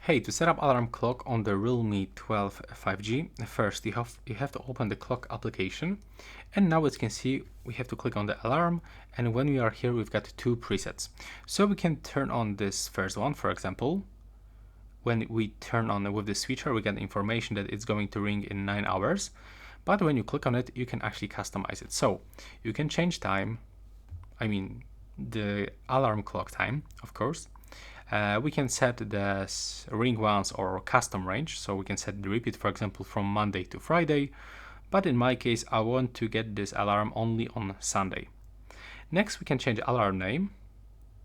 Hey, to set up alarm clock on the Realme 12 5G, first you have to open the clock application, and now as you can see we have to click on the alarm, and when we are here we've got two presets. So we can turn on this first one, for example. When we turn on with the switcher we get information that it's going to ring in 9 hours, but when you click on it you can actually customize it. So you can change time, the alarm clock time, of course. We can set the ring once or custom range, so we can set the repeat, for example, from Monday to Friday, but in my case I want to get this alarm only on Sunday. Next we can change alarm name.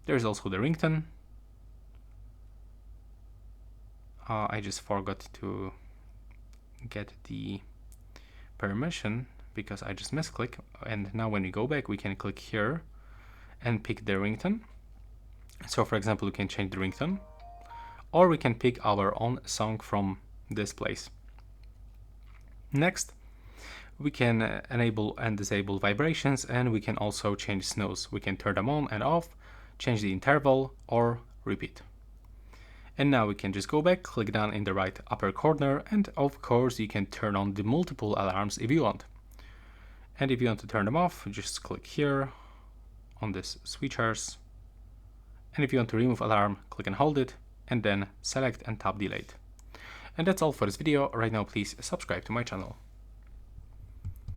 There's also the ringtone. I just forgot to get the permission because I just misclick, and now when we go back we can click here and pick the ringtone. So for example we can change the ringtone, or we can pick our own song from this place. Next we can enable and disable vibrations, and we can also change snooze. We can turn them on and off, change the interval, or repeat. And now we can just go back, click down in the right upper corner, and of course you can turn on the multiple alarms if you want. And if you want to turn them off, just click here on this switchers. And if you want to remove alarm, click and hold it, and then select and tap delete. And that's all for this video. Right now please subscribe to my channel.